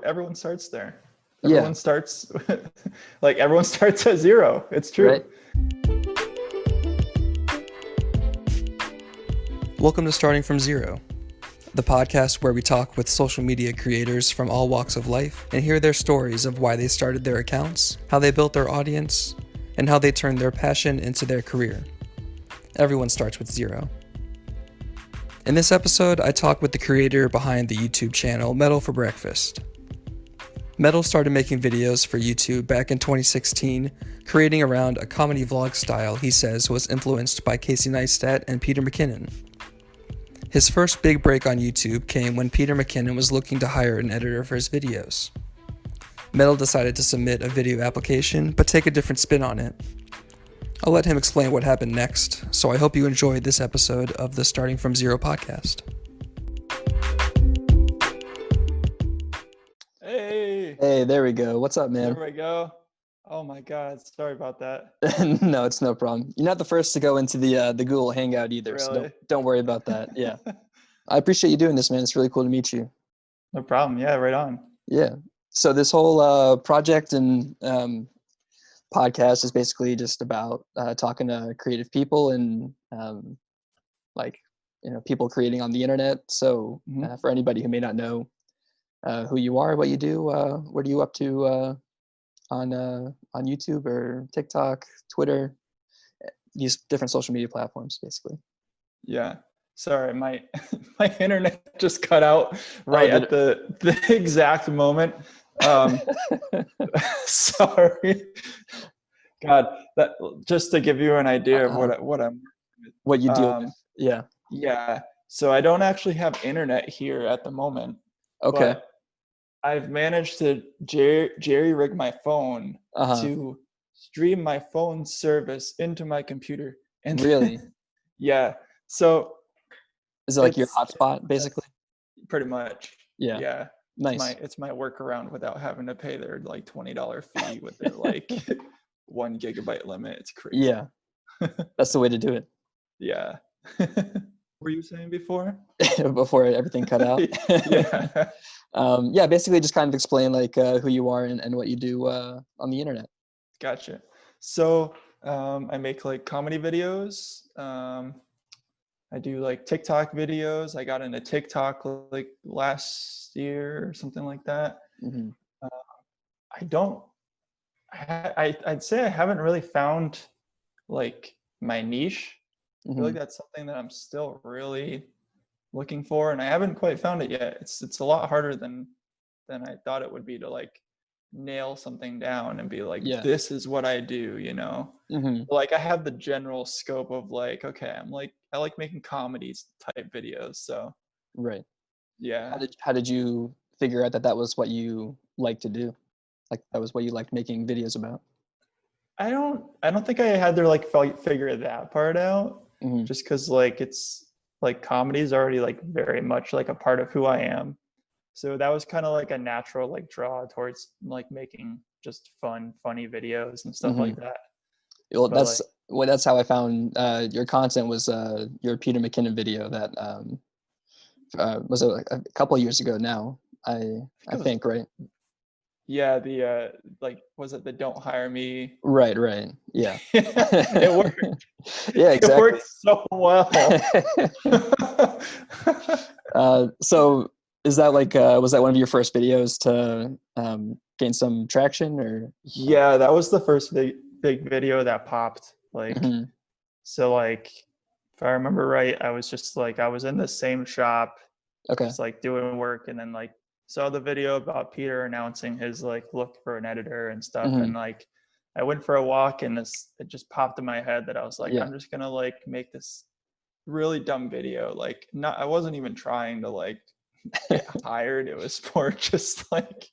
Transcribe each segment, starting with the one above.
everyone starts there. Yeah. Everyone starts everyone starts at zero. It's true. Right. Welcome to Starting from Zero, the podcast where we talk with social media creators from all walks of life and hear their stories of why they started their accounts, how they built their audience, and how they turned their passion into their career. Everyone starts with zero. In this episode, I talk with the creator behind the YouTube channel Metal for Breakfast. Metal started making videos for YouTube back in 2016, creating around a comedy vlog style he says was influenced by Neistat and Peter McKinnon. His first big break on YouTube came when Peter McKinnon was looking to hire an editor for his videos. Metal decided to submit a video application, but take a different spin on it. I'll let him explain what happened next, so I hope you enjoyed this episode of the Starting from Zero podcast. Hey, there we go. What's up, man? there we go. Oh my God, sorry about that. No, it's no problem. You're not the first to go into the Google Hangout either, so Really? don't worry about that. Yeah. I appreciate you doing this, man. It's really cool to meet you. No problem. Yeah, right on. Yeah. So this whole project and podcast is basically just about talking to creative people and people creating on the internet. So for anybody who may not know who you are, what you do, what are you up to on YouTube or TikTok, Twitter, these different social media platforms, basically. Yeah. Sorry, my internet just cut out right at the exact moment. Sorry. God, that just to give you an idea of what you do. Yeah. Yeah. So I don't actually have internet here at the moment. Okay. But I've managed to jerry rig my phone to stream my phone service into my computer. And really? Yeah. So is it like your hotspot, basically? Pretty much. Yeah. Yeah. Nice. It's my workaround without having to pay their like $20 fee with their like 1 gigabyte limit. It's crazy. Yeah. That's the way to do it. Yeah. What were you saying before? Before everything cut out? Yeah. Basically just kind of explain like who you are and what you do on the internet. Gotcha. So I make like comedy videos. I do like TikTok videos. I got into TikTok like last year or something like that. Mm-hmm. I'd say I haven't really found like my niche. I feel like Mm-hmm. that's something that I'm still really looking for, and I haven't quite found it yet. It's a lot harder than I thought it would be to like nail something down and be like, Yeah. this is what I do, you know? Mm-hmm. Like I have the general scope of like, okay, I like making comedies type videos. So Right. yeah. How did you figure out that was what you like to do? Like that was what you liked making videos about? I don't think I had to like figure that part out. Mm-hmm. Just because like it's like comedy is already like very much like a part of who I am. So that was kind of like a natural like draw towards like making just funny videos and stuff like that. Well, But that's how I found your content was your Peter McKinnon video that was a couple of years ago now. I think, right? Yeah, the like was it the Don't Hire Me? Right. Yeah. It worked. Yeah, exactly. It worked so well. So is that like was that one of your first videos to gain some traction, or? Yeah, that was the first big video that popped. Like so like if I remember right, I was in the same shop, just like doing work, and then like saw the video about Peter announcing his like look for an editor and stuff, and like I went for a walk and it just popped in my head that I was like, I'm just gonna like make this really dumb video. Like I wasn't even trying to like get hired. It was more just like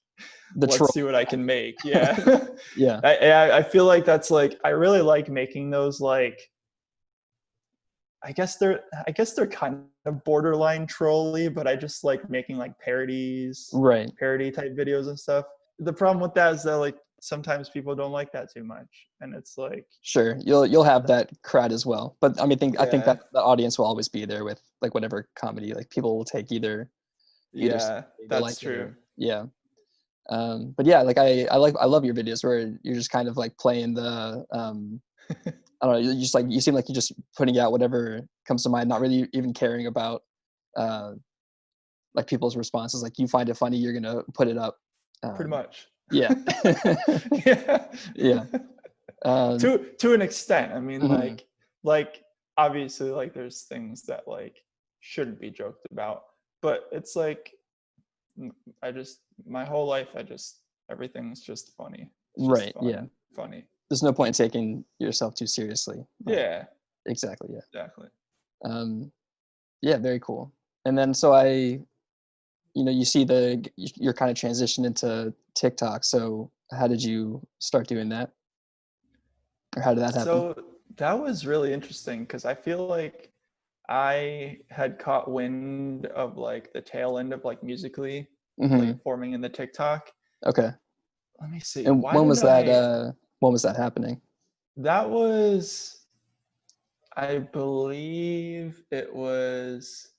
let's see what I can make. Yeah. Yeah. I feel like that's like I really like making those like I guess they're kind of borderline trolly, but I just like making like parody type videos and stuff. The problem with that is that like sometimes people don't like that too much, and it's like sure you'll have that crowd as well. But I mean, I think that the audience will always be there with like whatever comedy. Like people will take either. Yeah, that's like true. Yeah. But yeah, like I love your videos where you're just kind of like playing the I don't know, you just like, you seem like you're just putting out whatever comes to mind, not really even caring about like people's responses. Like you find it funny, you're gonna put it up. Pretty much. Yeah. Yeah. Yeah. To an extent. I mean, mm-hmm. like obviously like there's things that like shouldn't be joked about, but it's like my whole life everything's just funny. It's just Right. fun, Yeah. funny. There's no point in taking yourself too seriously. Yeah. Exactly. Yeah. Exactly. Yeah, very cool. And then so you see you're kind of transitioned into TikTok. So how did you start doing that? Or how did that happen? So that was really interesting because I feel like I had caught wind of like the tail end of like Musically like forming in the TikTok. Okay. Let me see. And when was that happening? That was, I believe it's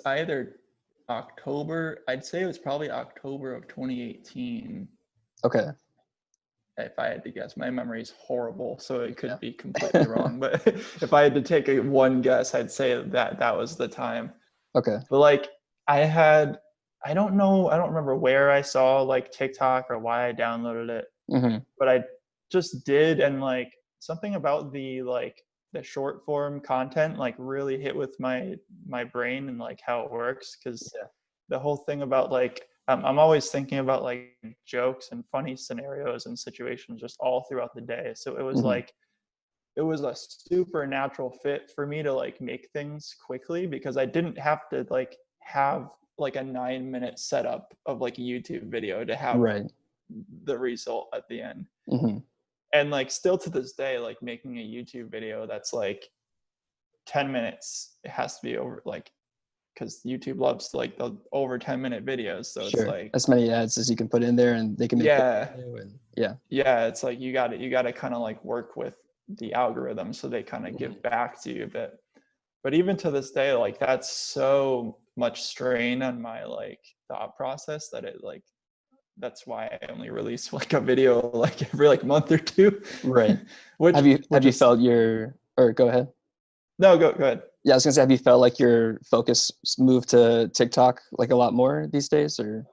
either October, I'd say it was probably October of 2018. Okay. If I had to guess, my memory is horrible, so it could be completely wrong. But if I had to take one guess, I'd say that was the time. Okay. But like I don't remember where I saw like TikTok or why I downloaded it, but I just did, and like something about the short form content like really hit with my brain and like how it works, because the whole thing about like I'm always thinking about like jokes and funny scenarios and situations just all throughout the day. So it was like it was a super natural fit for me to like make things quickly, because I didn't have to like have like a 9-minute setup of like a YouTube video to have the result at the end. And like still to this day, like making a YouTube video that's like 10 minutes, it has to be over, like, because YouTube loves like the over 10-minute videos. So it's like as many ads as you can put in there and they can make it's like you got to kind of like work with the algorithm so they kind of give back to you a bit. But even to this day, like that's so much strain on my like thought process that it like, that's why I only release like a video like every like month or two. Right. Have you felt or go ahead? No, go ahead. Yeah, I was gonna say, have you felt like your focus moved to TikTok like a lot more these days, or?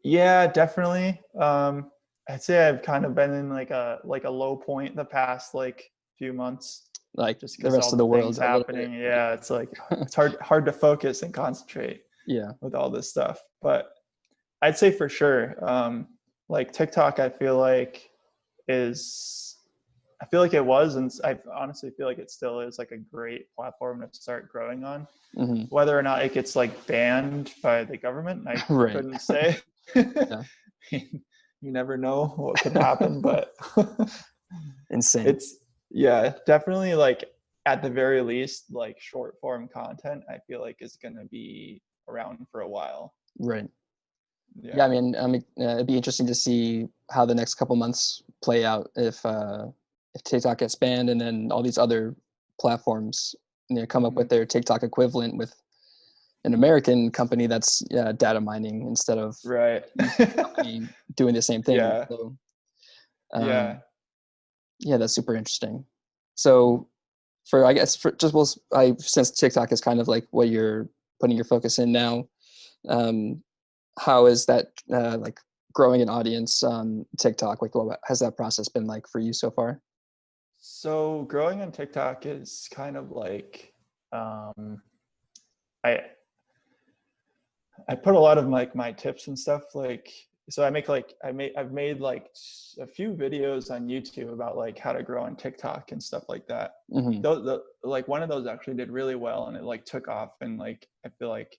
Yeah, definitely. I'd say I've kind of been in like a low point the past like few months. Like just the rest of the world's happening. Yeah, it's like it's hard to focus and concentrate. Yeah. With all this stuff, but I'd say for sure, like TikTok, I feel like it was, and I honestly feel like it still is like a great platform to start growing on. Whether or not it gets like banned by the government, I couldn't say. You never know what could happen, but insane. It's definitely like at the very least, like short form content, I feel like is going to be around for a while. Right. Yeah, I mean, it'd be interesting to see how the next couple months play out if TikTok gets banned and then all these other platforms come up with their TikTok equivalent with an American company that's data mining instead of doing the same thing. Yeah. So, yeah, that's super interesting. So since TikTok is kind of like what you're putting your focus in now, how is that like growing an audience on TikTok? Like, what has that process been like for you so far? So growing on TikTok is kind of like I put a lot of like my tips and stuff, like, so I've made like a few videos on YouTube about like how to grow on TikTok and stuff like that. Like one of those actually did really well and it like took off, and like I feel like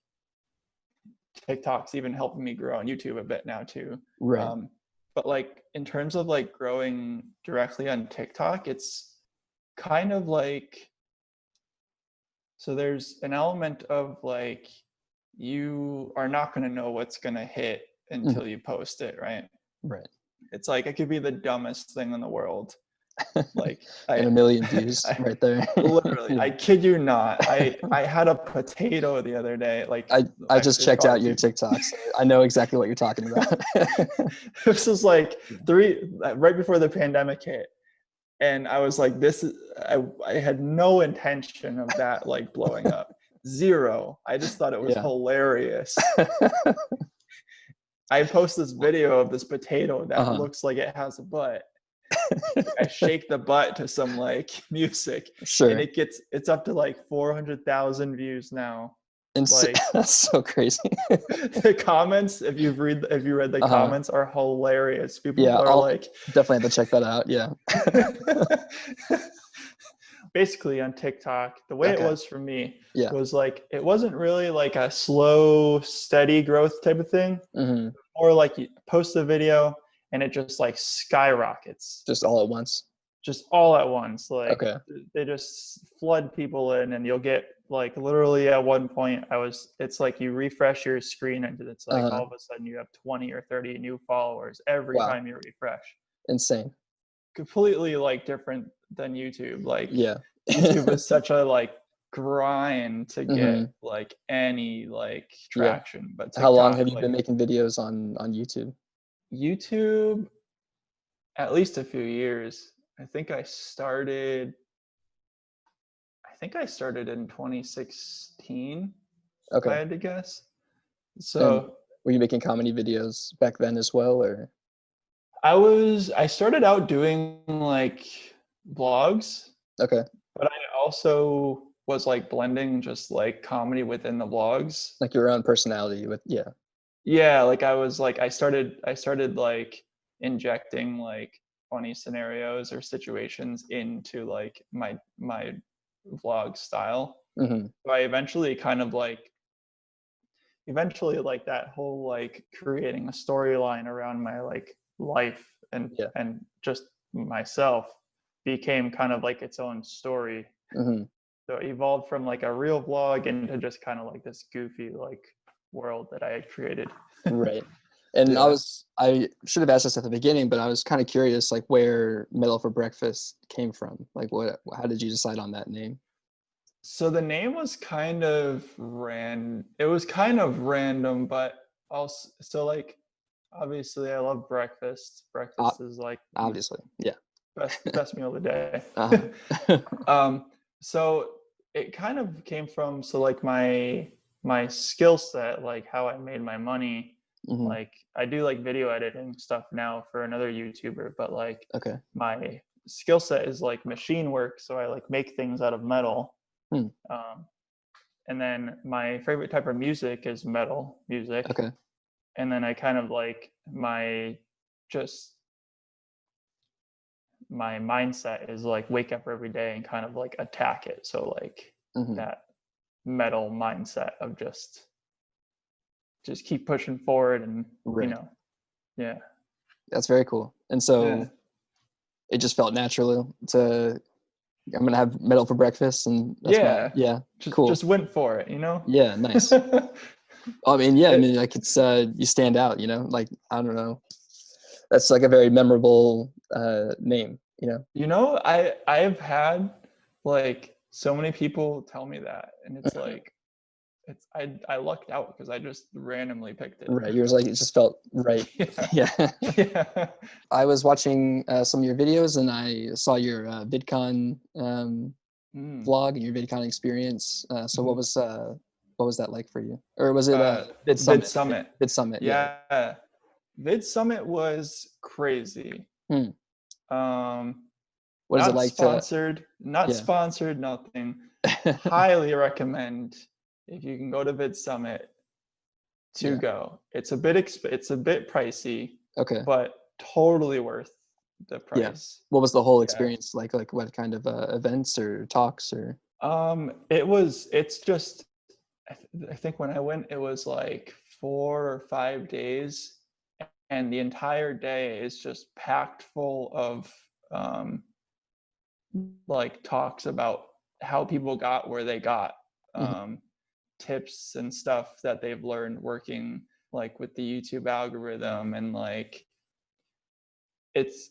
TikTok's even helping me grow on YouTube a bit now too. Right. But like in terms of like growing directly on TikTok, it's kind of like, so there's an element of like, you are not going to know what's going to hit until you post it, right? Right. It's like, it could be the dumbest thing in the world, Like and 1 million views right there. Literally, I kid you not. I had a potato the other day. Like I just checked out your TikTok, so I know exactly what you're talking about. This was like right before the pandemic hit. And I was like, I had no intention of that like blowing up. Zero. I just thought it was hilarious. I post this video of this potato that looks like it has a butt. I shake the butt to some like music, and it's up to like 400,000 views now. And like, that's so crazy. The comments, if you read the comments, are hilarious. People are I'll like, definitely have to check that out. Yeah. Basically on TikTok, the way it was for me was like, it wasn't really like a slow, steady growth type of thing. Or like you post a video and it just like skyrockets. Just all at once. Like they just flood people in, and you'll get like literally at one point it's like you refresh your screen and it's like all of a sudden you have 20 or 30 new followers every time you refresh. Insane. Completely like different than YouTube. Like YouTube is such a like grind to get like any like traction. But TikTok, how long have you been making videos on YouTube? YouTube, at least a few years. I think I started in 2016. If I had to guess. So and were you making comedy videos back then as well, or? I started out doing like vlogs. Okay. But I also was like blending just like comedy within the vlogs. Like your own personality with like I started like injecting like funny scenarios or situations into like my vlog style. So I eventually like that whole like creating a storyline around my like life and just myself became kind of like its own story. So it evolved from like a real vlog into just kind of like this goofy like world that I had created. Right. And I should have asked this at the beginning, but I was kind of curious like where Metal for Breakfast came from. Like how did you decide on that name? So the name was kind of it was kind of random, but also so like obviously I love breakfast. Breakfast is like obviously best meal of the day. So it kind of came from like my skill set, like how I made my money. Like I do like video editing stuff now for another YouTuber, but like my skill set is like machine work, so I like make things out of metal. And then my favorite type of music is metal music. And then I kind of like my mindset is like wake up every day and kind of like attack it. So like that metal mindset of just keep pushing forward and that's very cool. And so it just felt natural to I'm gonna have metal for breakfast, and that's cool. Just went for it, nice. I mean like it's you stand out, like I don't know, that's like a very memorable name, I've had like so many people tell me that, and it's like I lucked out because I just randomly picked it. Right, yours like it just felt right. Yeah. I was watching some of your videos, and I saw your VidCon vlog and your VidCon experience. So what was that like for you, or was it Vid Summit? Vid Summit. Yeah. Vid Summit was crazy. What is it like? Not sponsored, nothing. Highly recommend if you can go to Vid Summit to go. It's a bit pricey. But totally worth the price. What was the whole experience like? Like what kind of events or talks or? It's just I think when I went it was like 4 or 5 days, and the entire day is just packed full of like talks about how people got where they got, tips and stuff that they've learned working like with the YouTube algorithm, and like it's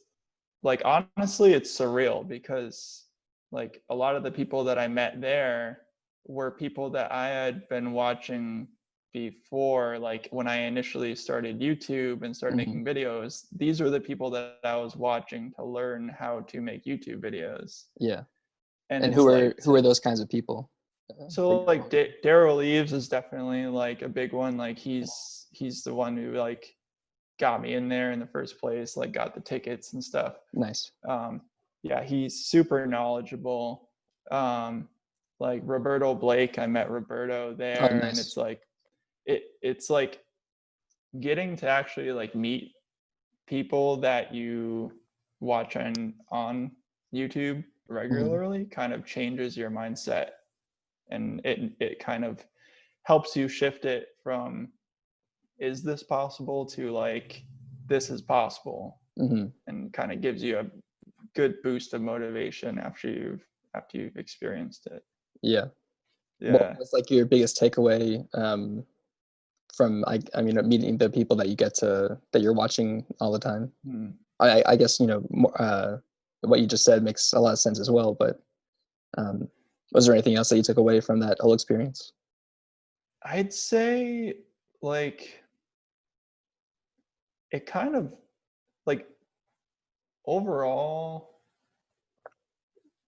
like honestly, it's surreal because like a lot of the people that I met there were people that I had been watching before, like when I initially started YouTube and started making videos. These were the people that I was watching to learn how to make YouTube videos. Yeah. And who are those kinds of people? So like Daryl Eves is definitely like a big one. Like he's the one who like got me in there in the first place, like got the tickets and stuff. Nice. Yeah, he's super knowledgeable. Like Roberto Blake, I met Roberto there. Oh, nice. And it's like it's like getting to actually like meet people that you watch on YouTube regularly kind of changes your mindset, and it kind of helps you shift it from is this possible to like this is possible, and kind of gives you a good boost of motivation after you've experienced it. Yeah. What's like your biggest takeaway from I mean meeting the people that you're watching all the time? I guess what you just said makes a lot of sense as well, but was there anything else that you took away from that whole experience? I'd say like it kind of like overall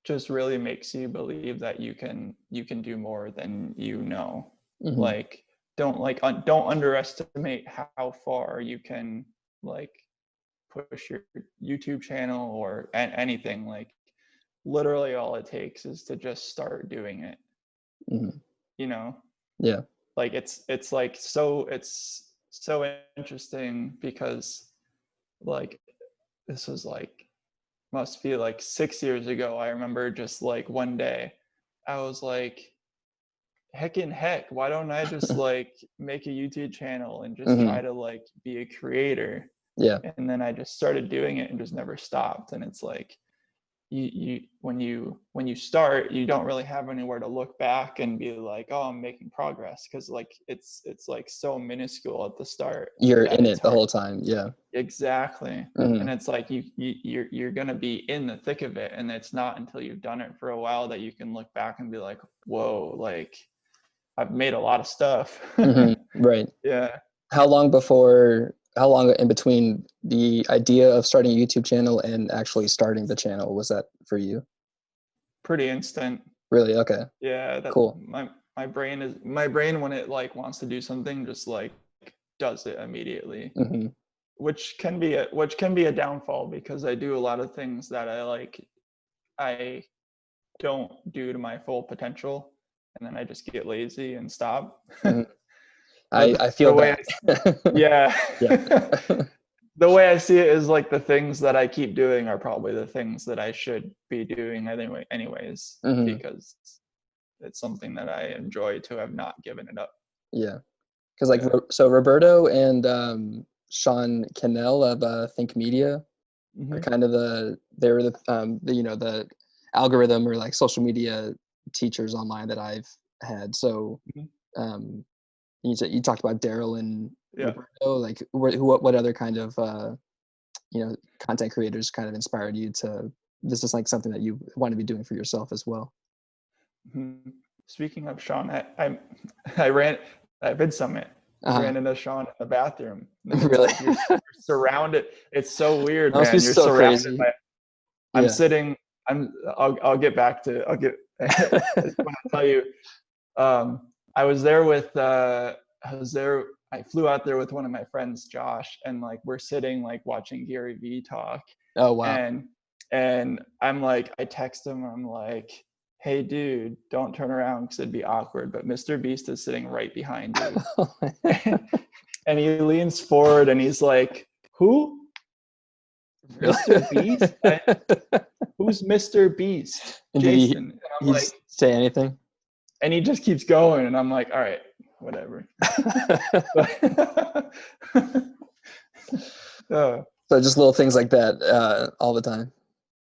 just really makes you believe that you can do more than you know. Like don't underestimate how far you can like push your YouTube channel or anything. Like literally all it takes is to just start doing it. You know? Yeah. Like it's so interesting because like this was like must be like 6 years ago. I remember just like one day I was like, heck, why don't I just like make a YouTube channel and just try to like be a creator? Yeah. And then I just started doing it and just never stopped. And it's like when you start, you don't really have anywhere to look back and be like, oh, I'm making progress, because like it's like so minuscule at the start. You're in it the whole time. Yeah. Exactly. And it's like you're gonna be in the thick of it, and it's not until you've done it for a while that you can look back and be like, whoa, like I've made a lot of stuff. Right. Yeah. How long in between the idea of starting a YouTube channel and actually starting the channel was that for you? Pretty instant. Really? Okay. Yeah. Cool. My brain when it like wants to do something just like does it immediately. Which can be a downfall, because I do a lot of things that I don't do to my full potential, and then I just get lazy and stop. I feel that. Yeah. Yeah. The way I see it is like the things that I keep doing are probably the things that I should be doing anyways, because it's something that I enjoy to have not given it up. Yeah. Because like, so Roberto and Sean Cannell of Think Media are kind of the algorithm or like social media teachers online that I've had. So you talked about Daryl and Roberto, like what other kind of content creators kind of inspired you to, this is like something that you want to be doing for yourself as well? Speaking of Sean, I ran at Vid Summit. Ran into Sean in the bathroom. Really? Like you're surrounded. It's so weird, man. You're so surrounded crazy. by. I'm sitting. I'll get back to. I just want to tell you. I was there with. I flew out there with one of my friends, Josh, and like we're sitting like watching Gary Vee talk. Oh wow. And I'm like, I text him. I'm like, hey dude, don't turn around because it'd be awkward, but Mr. Beast is sitting right behind you. And he leans forward and he's like, who? Really? Mr. Beast? Who's Mr. Beast? And Jason. Did he like, say anything? And he just keeps going, and I'm like, all right, whatever. So just little things like that all the time.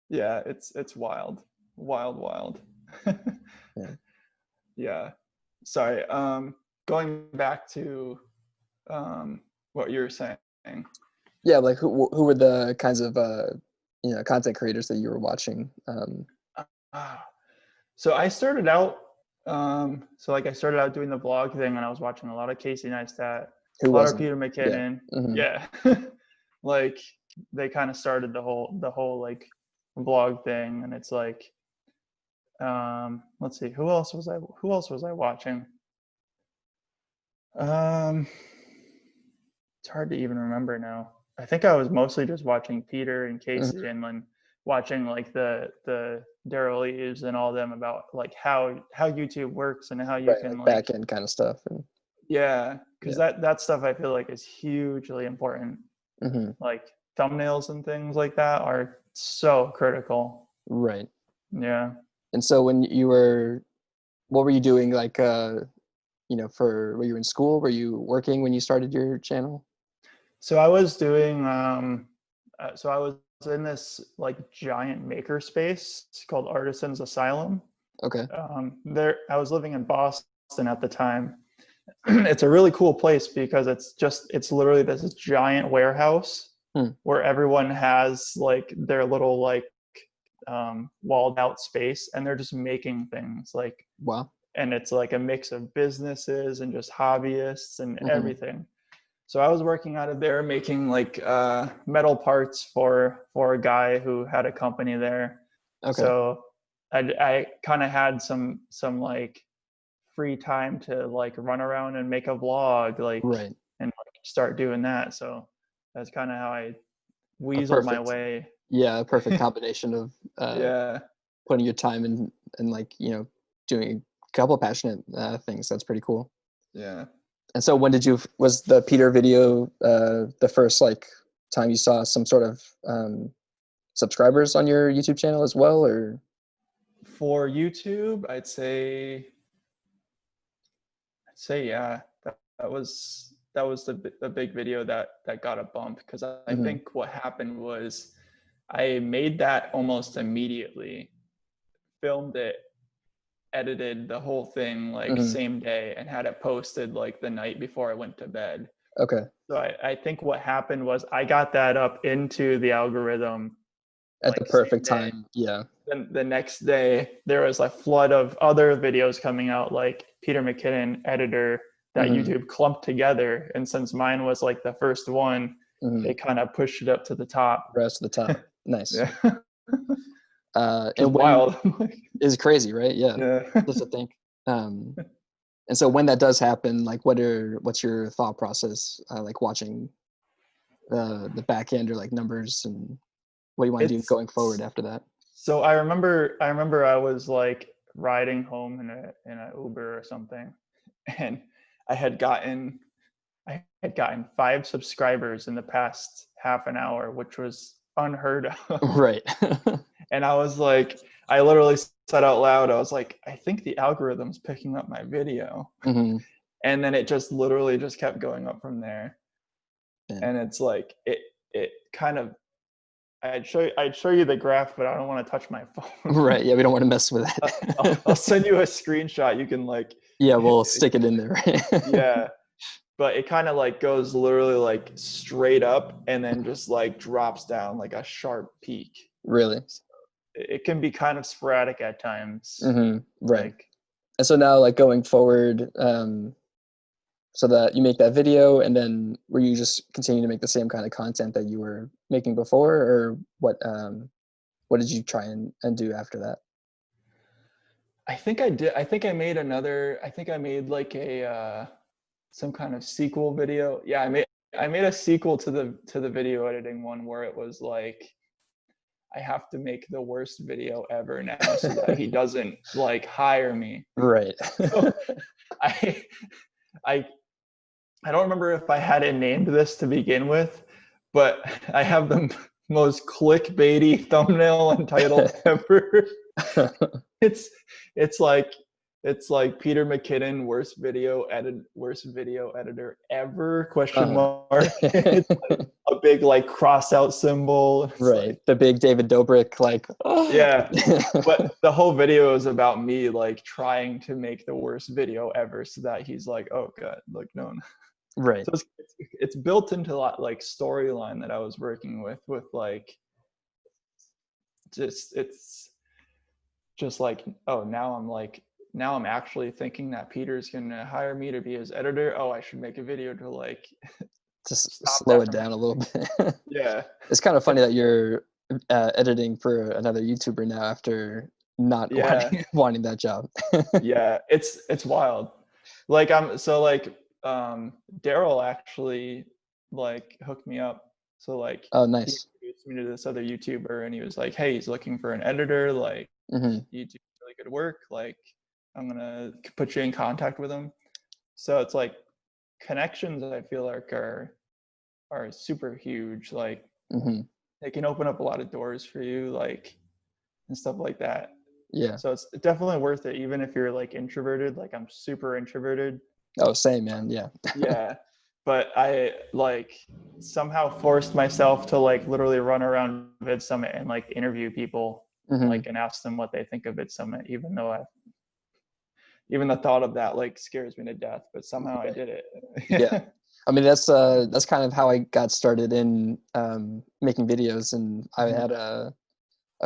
Yeah, it's wild. Yeah. Sorry. Going back to what you were saying. Yeah, like who were the kinds of content creators that you were watching? So I started out, I started out doing the vlog thing, and I was watching a lot of Casey Neistat, a lot of Peter McKinnon. Yeah. Like they kind of started the whole like vlog thing, and it's like, let's see, who else was I watching? It's hard to even remember now. I think I was mostly just watching Peter and Casey, and then watching like the Daryl Eves and all them about like how YouTube works and how you can like back end kind of stuff. And because that stuff I feel like is hugely important. Like thumbnails and things like that are so critical. Right. Yeah. And so when you were, what were you doing? Like, were you in school? Were you working when you started your channel? So I was doing, so I was in this like giant maker space called Artisans Asylum. Okay. I was living in Boston at the time. It's a really cool place because it's literally this giant warehouse where everyone has like their little like walled out space, and they're just making things like, wow. And it's like a mix of businesses and just hobbyists and everything. So I was working out of there making like metal parts for a guy who had a company there. Okay. So I kind of had some like free time to like run around and make a vlog, like, and like, start doing that. So that's kind of how I weaseled my way. Yeah, a perfect combination of putting your time in and like, doing a couple of passionate things. That's pretty cool. Yeah. And so when was the Peter video the first like time you saw some sort of subscribers on your YouTube channel as well, or? For YouTube, I'd say yeah, that was the big video that got a bump, because I think what happened was I made that almost immediately, filmed it, edited the whole thing like same day, and had it posted like the night before I went to bed. Okay. So I think what happened was I got that up into the algorithm at like the perfect time. Yeah. Then the next day there was a flood of other videos coming out, like Peter McKinnon editor, that YouTube clumped together. And since mine was like the first one, they kind of pushed it up to the top. Rest of the top. Nice. Yeah. And wild. It's crazy, right? Yeah. Just to think. And so when that does happen, like what's your thought process, like watching the back end or like numbers, and what do you want to do going forward after that? So I remember I was like riding home in a Uber or something, and I had gotten 5 subscribers in the past half an hour, which was unheard of. Right. And I was like, I literally said out loud, I was like, I think the algorithm's picking up my video. And then it just literally just kept going up from there. Yeah. And it's like, it kind of, I'd show you the graph, but I don't want to touch my phone. Right. Yeah, we don't want to mess with that. I'll send you a screenshot. You can like. Yeah, we'll stick it in there. Yeah. But it kind of like goes literally like straight up and then just like drops down like a sharp peak. Really? So it can be kind of sporadic at times. Right. Like, and so now like going forward, so that you make that video, and then were you just continuing to make the same kind of content that you were making before, or what did you try and do after that? I think I did. I think I made like a some kind of sequel video. Yeah, I made a sequel to the video editing one, where it was like, I have to make the worst video ever now so that he doesn't like hire me. Right. So I don't remember if I had it named this to begin with, but I have the most clickbaity thumbnail and title ever. It's like Peter McKinnon, worst video editor ever, question mark. It's like a big like cross out symbol. It's right. Like, the big David Dobrik, like, oh. Yeah. But the whole video is about me like trying to make the worst video ever so that he's like, oh God, like no. Right. So it's built into like storyline that I was working with like it's just like, oh, now I'm actually thinking that Peter's gonna hire me to be his editor. Oh, I should make a video to like just slow it down a little bit. Yeah. It's kind of funny that you're editing for another YouTuber now after not wanting that job. Yeah, it's wild. Like Daryl actually like hooked me up. So like, oh, nice. He introduced me to this other YouTuber, and he was like, hey, he's looking for an editor. Like, you do really good work. Like, I'm gonna put you in contact with him. So it's like connections, I feel like are super huge. Like, they can open up a lot of doors for you, like, and stuff like that. Yeah. So it's definitely worth it, even if you're like introverted. Like, I'm super introverted. Oh, same, man. Yeah. Yeah. But I like somehow forced myself to like literally run around Vid Summit and like interview people, like, and ask them what they think of Vid Summit, even though even the thought of that like scares me to death, but somehow I did it. Yeah. I mean, that's kind of how I got started in making videos. And I had a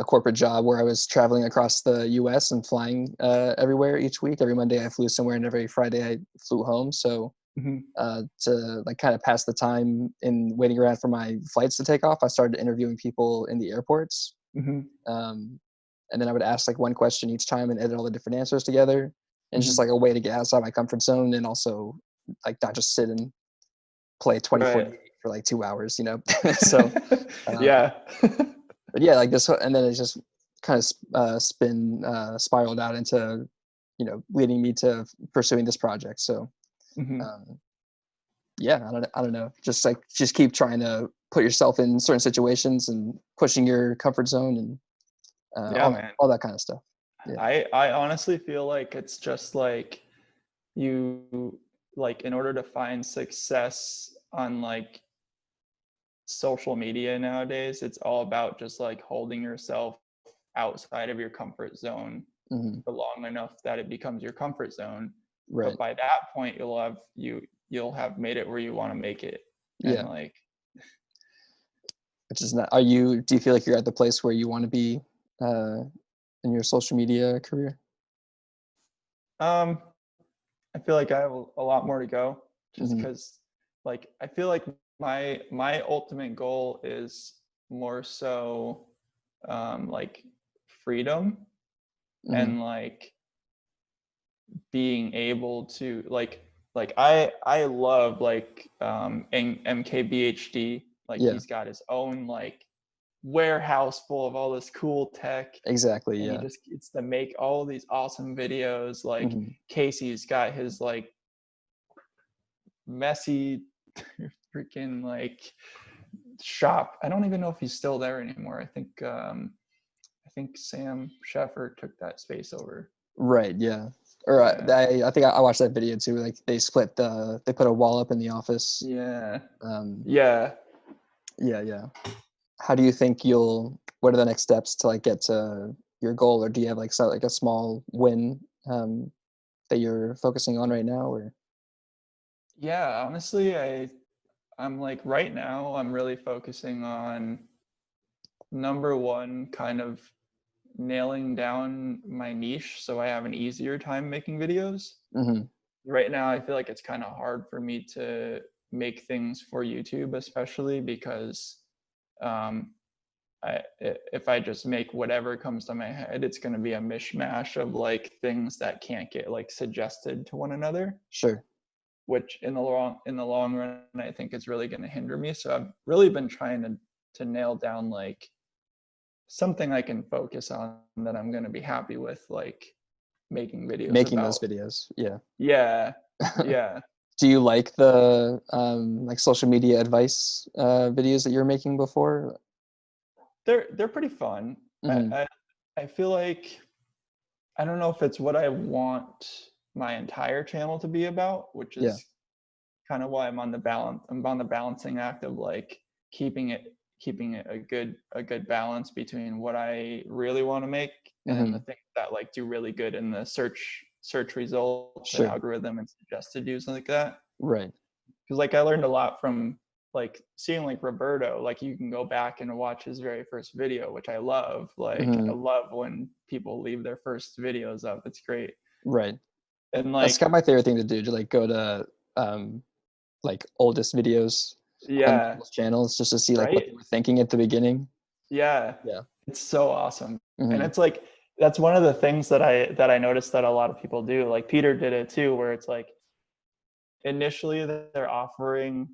corporate job where I was traveling across the US and flying everywhere each week. Every Monday I flew somewhere, and every Friday I flew home. So to like kind of pass the time in waiting around for my flights to take off, I started interviewing people in the airports. And then I would ask like one question each time and edit all the different answers together. And it's just like a way to get outside my comfort zone, and also like not just sit and play 24 for like 2 hours, you know? So yeah. But yeah, like this, and then it just kind of spiraled out into, you know, leading me to pursuing this project. So yeah, I don't know, just keep trying to put yourself in certain situations and pushing your comfort zone and all that kind of stuff. Yeah. I honestly feel like it's just like you, like, in order to find success on like social media nowadays, it's all about just like holding yourself outside of your comfort zone for long enough that it becomes your comfort zone. Right. But by that point, you'll have made it where you want to make it. Yeah. And like, which is not. Do you feel like you're at the place where you want to be in your social media career? I feel like I have a lot more to go, just because like I feel like my ultimate goal is more so like freedom and like being able to like I love like MKBHD, like he's got his own like warehouse full of all this cool tech. Exactly. And yeah. he just gets to make all these awesome videos. Like Casey's got his like messy freaking like shop. I don't even know if he's still there anymore. I think Sam Sheffer took that space over. Right. Yeah. Or I think I watched that video too. Like they put a wall up in the office. Yeah. Yeah. How do you think what are the next steps to like get to your goal? Or do you have like a small win that you're focusing on right now? Or yeah, honestly, I'm like right now I'm really focusing on number one, kind of nailing down my niche so I have an easier time making videos. Right now I feel like it's kind of hard for me to make things for YouTube, especially because if I just make whatever comes to my head, it's going to be a mishmash of like things that can't get like suggested to one another. Sure. Which in the long run, I think is really going to hinder me. So I've really been trying to nail down like something I can focus on that I'm going to be happy with, like making videos. Those videos. Yeah. Yeah. Yeah. Do you like the like social media advice videos that you're making before? They're pretty fun. I feel like, I don't know if it's what I want my entire channel to be about, which is kind of why I'm on the balancing act of like keeping it a good balance between what I really want to make and the things that like do really good in the search results and algorithm and suggested views like that. Right. Because like I learned a lot from like seeing like Roberto, like you can go back and watch his very first video, which I love. Like I love when people leave their first videos up. It's great. Right. And like that's kind of my favorite thing to do, to like go to like oldest videos on people's channels just to see like what they were thinking at the beginning. Yeah. Yeah. It's so awesome. And it's like, that's one of the things that I noticed that a lot of people do. Like Peter did it too, where it's like initially they're offering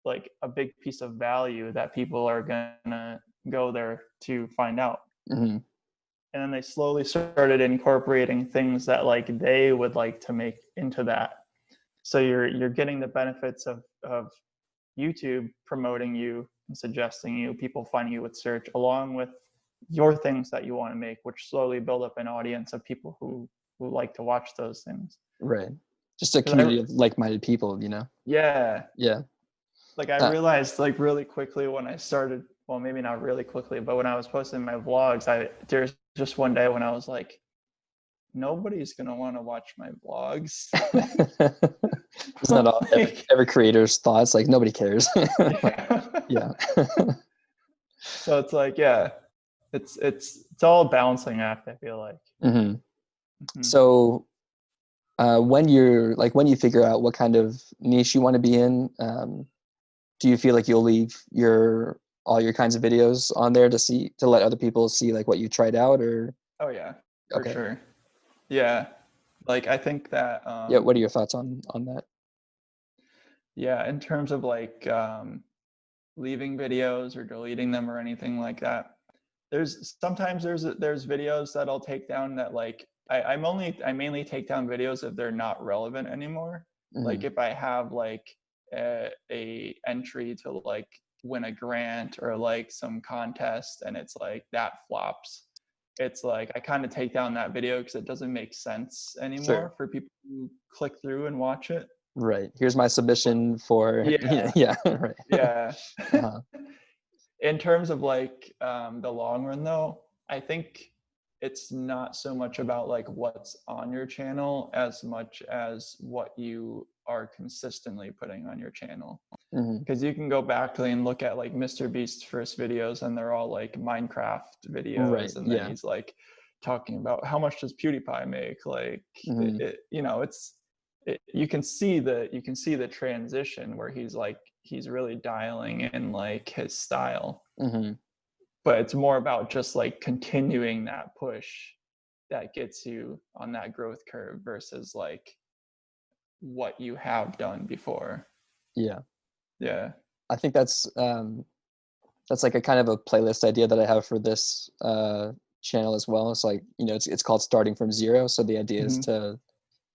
like a big piece of value that people are gonna go there to find out. And then they slowly started incorporating things that like they would like to make into that. So you're getting the benefits of YouTube promoting you and suggesting you, people finding you with search, along with your things that you want to make, which slowly build up an audience of people who like to watch those things. Right. Just a community of like-minded people, Yeah. Yeah. Like I realized like really quickly when I started, well, maybe not really quickly, but when I was posting my vlogs, there's just one day when I was like, nobody's going to want to watch my vlogs. Isn't that all every creator's thoughts? Like nobody cares. Yeah. So it's like, yeah, it's all a balancing act, I feel like. So when you figure out what kind of niche you want to be in, do you feel like you'll leave all your kinds of videos on there to let other people see like what you tried out, or? Oh yeah, for sure. Yeah. Like I think that what are your thoughts on that? Yeah, in terms of like leaving videos or deleting them or anything like that, sometimes there's videos that I'll take down that like I mainly take down videos if they're not relevant anymore. Like if I have like a entry to like win a grant or like some contest and it's like that flops, it's like I kind of take down that video because it doesn't make sense anymore for people to click through and watch it. Right. Here's my submission for yeah. Right. Yeah. In terms of like the long run though, I think it's not so much about like what's on your channel as much as what you are consistently putting on your channel. Because you can go back and look at like Mr. Beast's first videos and they're all like Minecraft videos, and then he's like talking about how much does PewDiePie make, like you can see the transition where he's really dialing in like his style. But it's more about just like continuing that push that gets you on that growth curve versus like what you have done before. Yeah. I think that's like a kind of a playlist idea that I have for this channel as well. It's like, it's called Starting from Zero. So the idea is to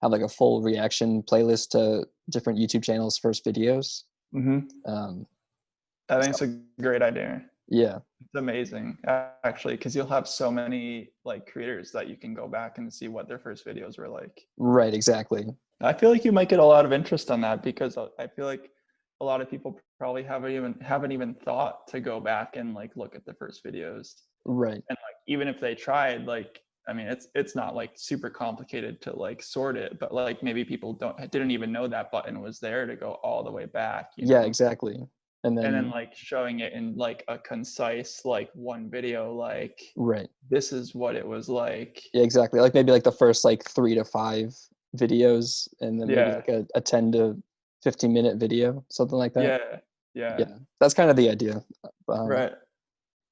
have like a full reaction playlist to different YouTube channels' first videos. I think it's a great idea. Yeah. It's amazing, actually, because you'll have so many like creators that you can go back and see what their first videos were like. Right, exactly. I feel like you might get a lot of interest on that because I feel like a lot of people probably haven't even thought to go back and like look at the first videos. Right. And like even if they tried, like I mean it's not like super complicated to like sort it, but like maybe people didn't even know that button was there to go all the way back. Yeah, exactly. And then like showing it in like a concise like one video, like right, this is what it was like. Yeah, exactly. Like maybe like the first like 3 to 5 videos, and then maybe like a 10 to 15 minute video, something like that. Yeah. That's kind of the idea. Right.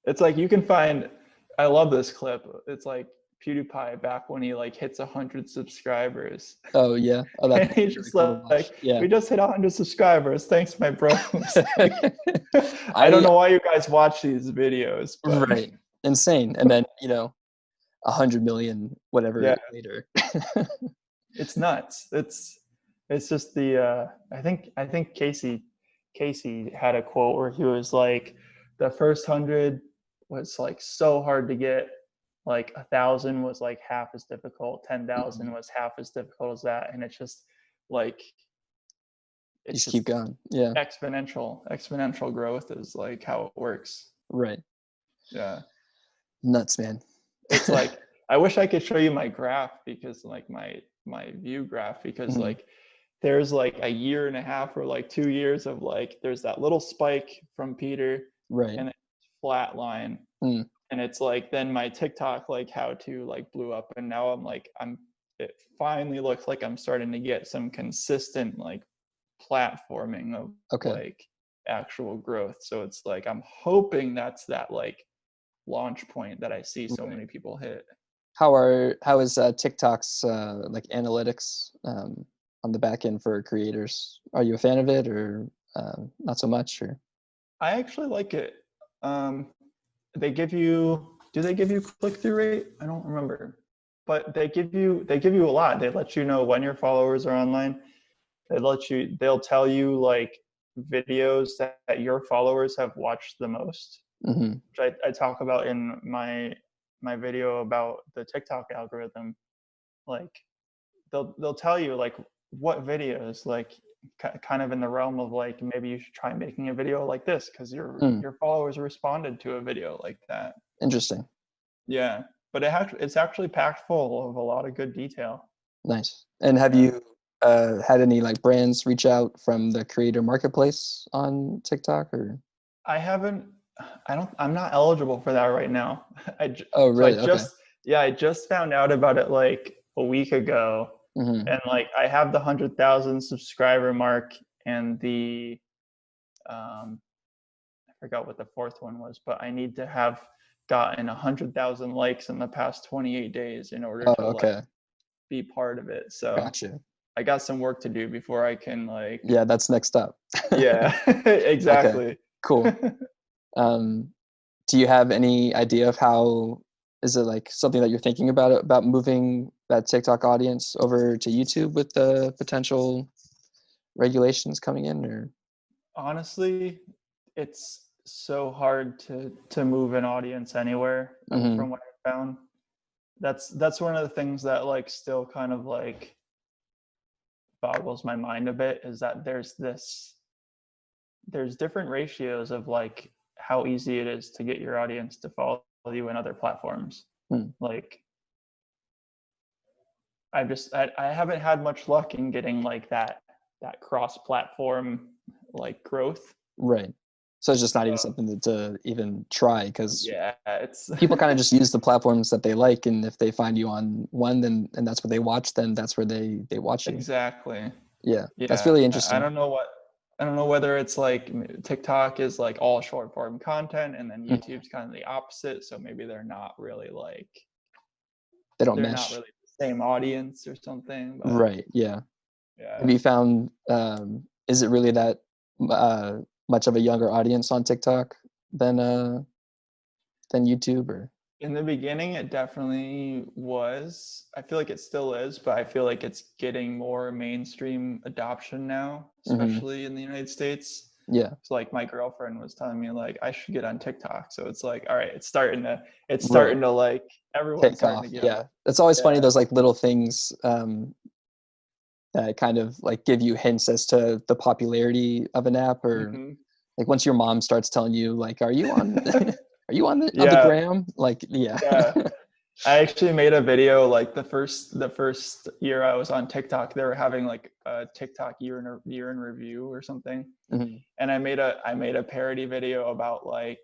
It's like you can find, I love this clip. It's like PewDiePie back when he like hits 100 subscribers. Oh yeah. Oh, and he's just like, we just hit 100 subscribers. Thanks, my bro. I don't know why you guys watch these videos. But. Right. Insane. And then 100 million whatever later. It's nuts. It's just the I think Casey had a quote where he was like, the first 100 was like so hard to get, like 1,000 was like half as difficult, 10,000 was half as difficult as that, and it's just like just keep going. Yeah. Exponential growth is like how it works. Right. Yeah. Nuts, man. It's like I wish I could show you my graph, because like my view graph, because like there's like a year and a half or like 2 years of like there's that little spike from Peter, right, and then flat line. And it's like then my TikTok like how to like blew up, and now it finally looks like I'm starting to get some consistent like platforming of like actual growth. So it's like I'm hoping that's that like launch point that I see so many people hit. How is TikTok's like analytics on the back end for creators? Are you a fan of it, or not so much? Or I actually like it. Do they give you click-through rate? I don't remember, but they give you a lot. They let you know when your followers are online. They'll tell you like videos that your followers have watched the most, which I talk about in my video about the TikTok algorithm. Like they'll tell you like what videos, like kind of in the realm of like maybe you should try making a video like this because your followers responded to a video like that. Interesting. Yeah, but it's actually packed full of a lot of good detail. Nice. And have you had any like brands reach out from the creator marketplace on TikTok? Or I haven't. I'm not eligible for that right now. Oh, really? I just found out about it like a week ago. And like I have the 100,000 subscriber mark and the I forgot what the fourth one was, but I need to have gotten 100,000 likes in the past 28 days in order to like be part of it. So gotcha. I got some work to do before I can like. Yeah, that's next up. Yeah, exactly. Okay, cool. Do you have any idea of how, is it like something that you're thinking about moving that TikTok audience over to YouTube with the potential regulations coming in? Or honestly, it's so hard to move an audience anywhere from what I found. That's one of the things that like still kind of like boggles my mind a bit, is that there's different ratios of like how easy it is to get your audience to follow you in other platforms. Like I haven't had much luck in getting like that cross-platform like growth. Right. So it's just not even something to even try, because it's people kind of just use the platforms that they like, and if they find you on one, then and that's what they watch, then that's where they watch you. Exactly. Yeah, that's really interesting. I don't know whether it's like TikTok is like all short form content, and then YouTube's kind of the opposite. So maybe they're not really like they're mesh. Not really the same audience or something. But, right. Yeah. Yeah. Have you found? Is it really that much of a younger audience on TikTok than YouTube? Or in the beginning, it definitely was. I feel like it still is, but I feel like it's getting more mainstream adoption now, especially in the United States. Yeah. So like my girlfriend was telling me like I should get on TikTok. So it's like, all right, it's starting to like everyone's starting to get on. Yeah. It's always funny, those like little things that kind of like give you hints as to the popularity of an app, or like once your mom starts telling you like, are you on are you on the gram? Like, I actually made a video like the first year I was on TikTok. They were having like a TikTok year in review or something, and I made a parody video about like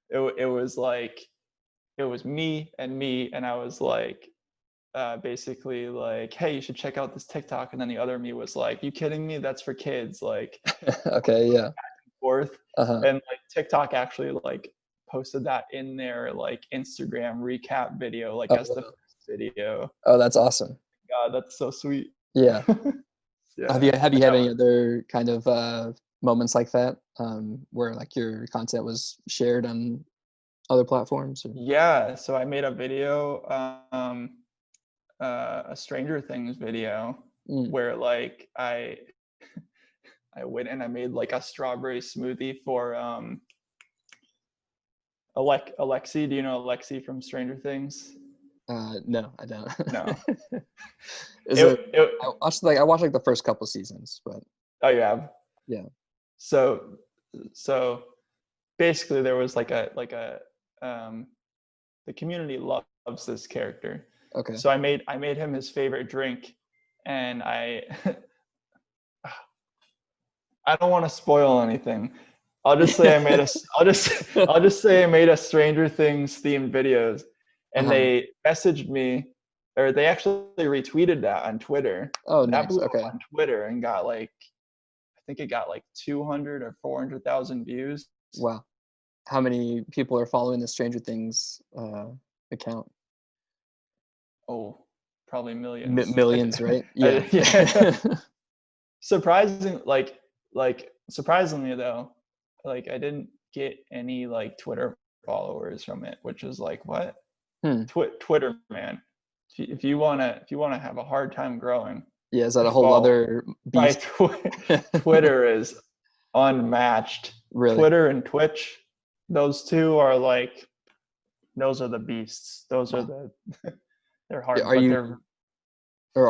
it was me, and I was like basically like, hey, you should check out this TikTok, and then the other me was like, you kidding me? That's for kids. Like okay, yeah. Forth. And like TikTok actually like posted that in their like Instagram recap video, like as the first video. Oh, that's awesome. God, that's so sweet. Yeah. Have you had any other kind of moments like that where like your content was shared on other platforms? Or? Yeah, so I made a video, a Stranger Things video, where like I went and I made like a strawberry smoothie for Alexi. Do you know Alexi from Stranger Things? No, I don't. No. I watched like the first couple seasons, but. Oh, you have? Yeah. So basically there was like a the community loves this character. Okay. So I made him his favorite drink, and I don't want to spoil anything. I'll just say I made I'll just say I made a Stranger Things themed videos, and they messaged me, or they actually retweeted that on Twitter. Oh, that nice. blew Okay. up on Twitter and got like, I think it got like 200 or 400,000 views. Wow. How many people are following the Stranger Things account? Oh, probably millions. Millions, right? Yeah. Yeah. Surprisingly though, like I didn't get any like Twitter followers from it, which is like, what? Twitter, man. If you wanna have a hard time growing, yeah, is that a whole other beast? Twitter is unmatched. Really? Twitter and Twitch, those two are like, those are the beasts. Those are the they're hard. Are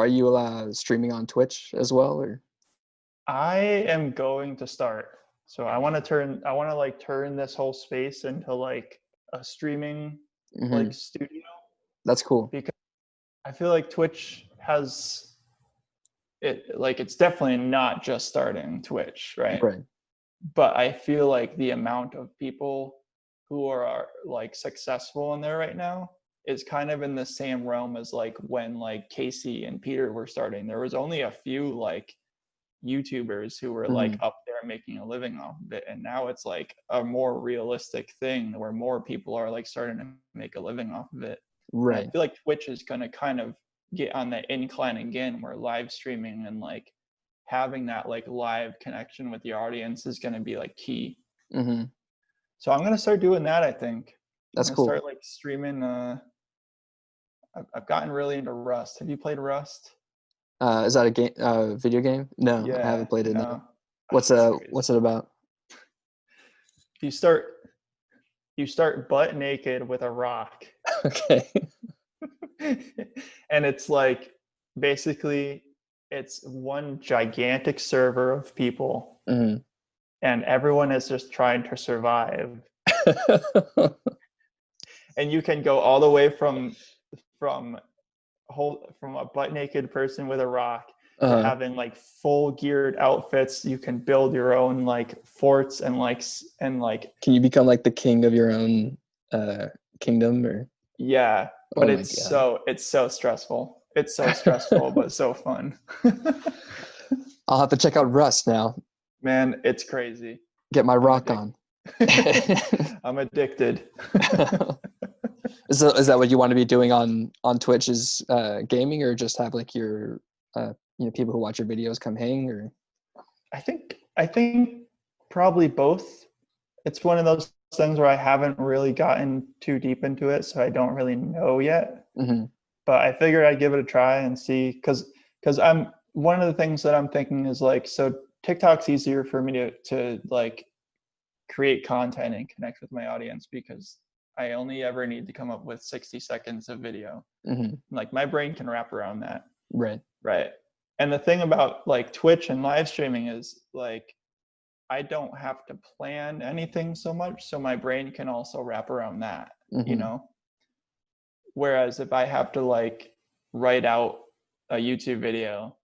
you streaming on Twitch as well, or? I am going to start. So I want to turn this whole space into like a streaming like studio. That's cool. Because I feel like Twitch has it, like, it's definitely not just starting Twitch, right? Right. But I feel like the amount of people who are like successful in there right now is kind of in the same realm as like when like Casey and Peter were starting. There was only a few like YouTubers who were like up there making a living off of it, and now it's like a more realistic thing where more people are like starting to make a living off of it. Right. And I feel like Twitch is going to kind of get on the incline again, where live streaming and like having that like live connection with the audience is going to be like key. So I'm going to start doing that. I think that's cool. Start like streaming. I've gotten really into Rust. Have you played Rust? Is that a game? Video game? No, Yeah, I haven't played it. No. What's it about? You start butt naked with a rock. Okay. And it's like, basically it's one gigantic server of people, and everyone is just trying to survive. And you can go all the way from a butt naked person with a rock to having like full geared outfits. You can build your own like forts and like can you become like the king of your own kingdom, or? Yeah, but it's so stressful. It's so stressful, but so fun. I'll have to check out Rust now. Man, it's crazy. Get my rock on. I'm addicted. Is that what you want to be doing on Twitch, is gaming, or just have like your people who watch your videos come hang? Or I think probably both. It's one of those things where I haven't really gotten too deep into it, so I don't really know yet. But I figured I'd give it a try and see, because I'm one of the things that I'm thinking is like, so TikTok's easier for me to like create content and connect with my audience, because I only ever need to come up with 60 seconds of video. Like my brain can wrap around that. Right. And the thing about like Twitch and live streaming is like, I don't have to plan anything so much, so my brain can also wrap around that, Whereas if I have to like write out a YouTube video,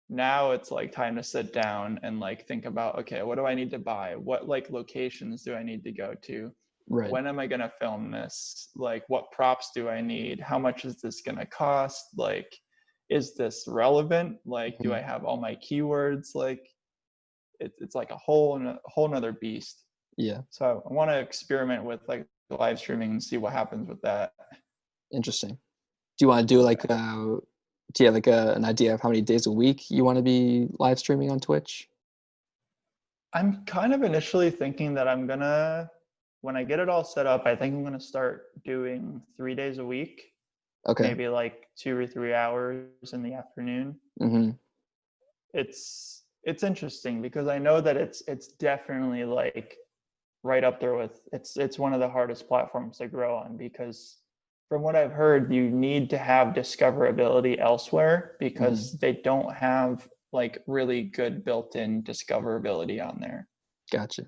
now it's like time to sit down and like think about, okay, what do I need to buy? What like locations do I need to go to? When am I going to film this? Like, what props do I need? How much is this going to cost? Like, is this relevant? Like, do I have all my keywords? Like, it's like a whole nother beast. Yeah. So I want to experiment with like live streaming and see what happens with that. Interesting. Do you want to do like, do you have like an idea of how many days a week you want to be live streaming on Twitch? I'm kind of initially thinking that when I get it all set up, I think I'm going to start doing 3 days a week. Okay. Maybe like 2 or 3 hours in the afternoon. It's interesting because I know that it's definitely like right up there with, it's one of the hardest platforms to grow on, because from what I've heard, you need to have discoverability elsewhere, because they don't have like really good built-in discoverability on there. Gotcha.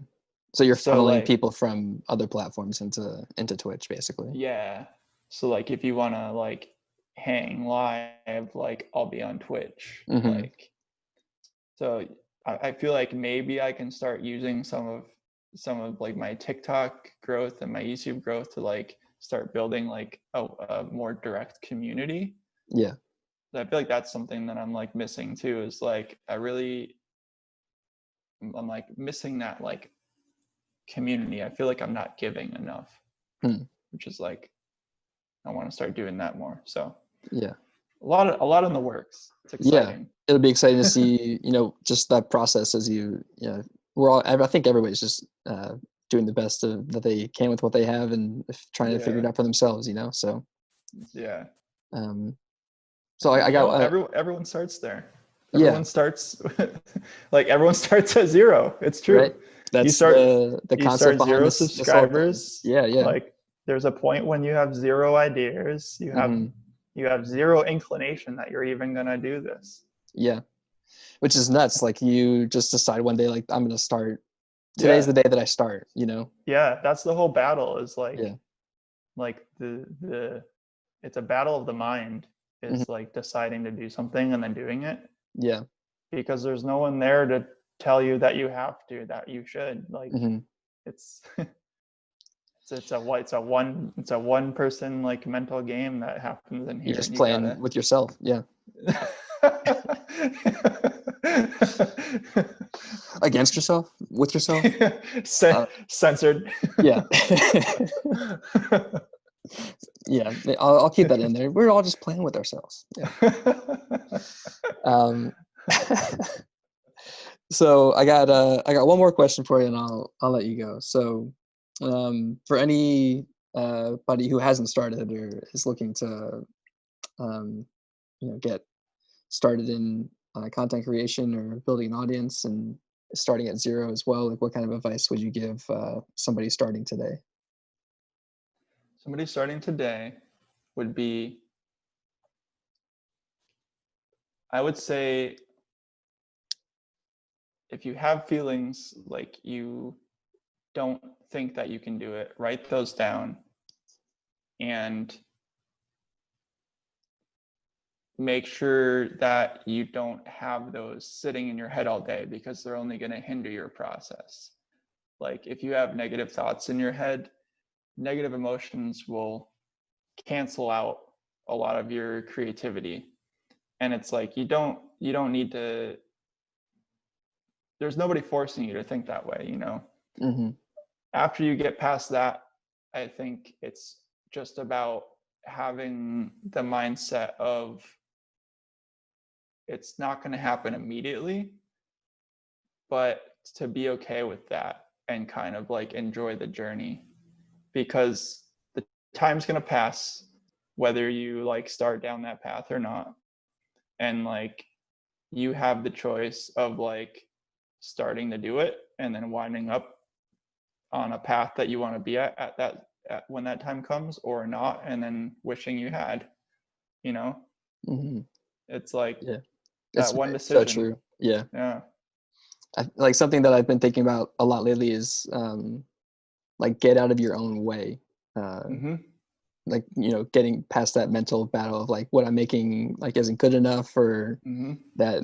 So you're funneling people from other platforms into Twitch, basically. Yeah. So like if you want to like hang live, like I'll be on Twitch. Mm-hmm. Like, so I feel like maybe I can start using some of like my TikTok growth and my YouTube growth to like start building like a more direct community. Yeah. I feel like that's something that I'm like missing too, is like I'm like missing that like community. I feel like I'm not giving enough, which is like, I want to start doing that more. So yeah, a lot in the works. It's exciting. Yeah, it'll be exciting to see, just that process as I think everybody's just doing the best that they can with what they have and trying to figure it out for themselves, so. Yeah. So I got everyone starts there. Everyone starts like everyone starts at zero. It's true. Right? That's the concept behind zero this subscribers. Yeah. Like there's a point when you have zero ideas. You have zero inclination that you're even gonna do this. Yeah, which is nuts. Like you just decide one day, like I'm gonna start. Today's the day that I start. Yeah, that's the whole battle. Is like, like the it's a battle of the mind. Is like deciding to do something and then doing it. Yeah. Because there's no one there to tell you that you have to, that you should. Like it's a one person like mental game that happens in here. You're just playing with yourself. Yeah. Against yourself? With yourself? Censored. Yeah. Yeah, I'll keep that in there. We're all just playing with ourselves. Yeah. So I got one more question for you, and I'll let you go. So, for any buddy who hasn't started or is looking to, get started in content creation or building an audience and starting at zero as well, like what kind of advice would you give somebody starting today? Somebody starting today would be, I would say, if you have feelings like you don't think that you can do it, write those down and make sure that you don't have those sitting in your head all day, because they're only going to hinder your process. Like if you have negative thoughts in your head, negative emotions will cancel out a lot of your creativity. And it's like you don't need to, there's nobody forcing you to think that way, After you get past that, I think it's just about having the mindset of it's not going to happen immediately, but to be okay with that and kind of like enjoy the journey, because the time's going to pass whether you like start down that path or not. And like you have the choice of like starting to do it and then winding up on a path that you want to be at when that time comes, or not, and then wishing you had, It's like that one decision. So true. Yeah. Yeah. Like something that I've been thinking about a lot lately is like get out of your own way. Like, getting past that mental battle of like what I'm making like isn't good enough, or that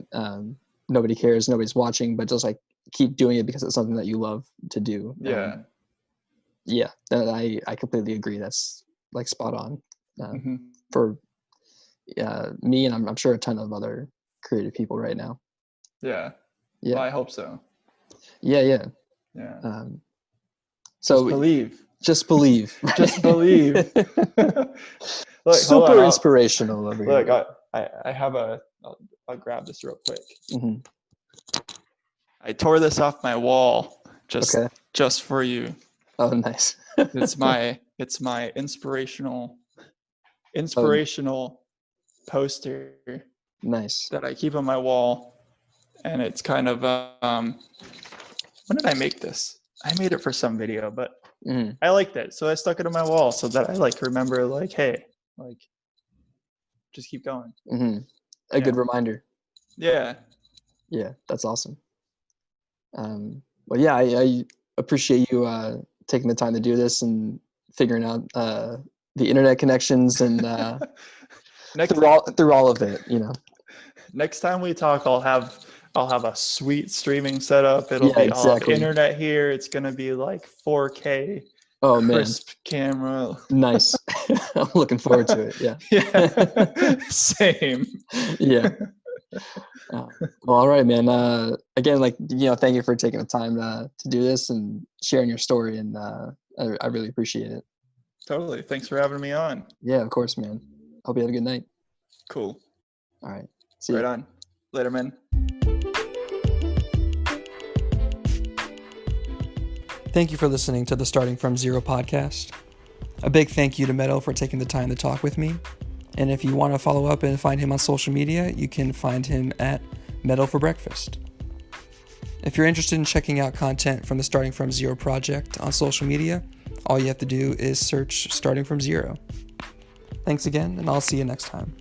nobody cares, nobody's watching, but just like keep doing it because it's something that you love to do. Yeah, I completely agree. That's like spot on for me, and I'm sure a ton of other creative people right now. Yeah. Well, I hope so. Yeah. So just believe. Just believe. Look, super inspirational over here. Look, I have I'll grab this real quick. I tore this off my wall just for you. Oh, nice. It's my inspirational poster. Nice. That I keep on my wall, and it's kind of when did I make this? I made it for some video, but I liked it, so I stuck it on my wall so that I like remember, like, hey, like, just keep going. A good reminder. Yeah, that's awesome. Well, yeah, I appreciate you taking the time to do this and figuring out the internet connections and through all of it, you know. Next time we talk, I'll have a sweet streaming setup. It'll be I'll have internet here. It's gonna be like 4K. Oh, crisp camera. Nice. I'm looking forward to it. Yeah. Yeah. Same. Yeah. Well, all right, man. Again, like, thank you for taking the time to do this and sharing your story, and I really appreciate it. Totally. Thanks for having me on. Yeah, of course, man. Hope you have a good night. Cool. All right. See you. Right on. Later, man. Thank you for listening to the Starting From Zero podcast. A big thank you to Meadow for taking the time to talk with me. And if you want to follow up and find him on social media, you can find him at metalforbreakfast. If you're interested in checking out content from the Starting From Zero project on social media, all you have to do is search Starting From Zero. Thanks again, and I'll see you next time.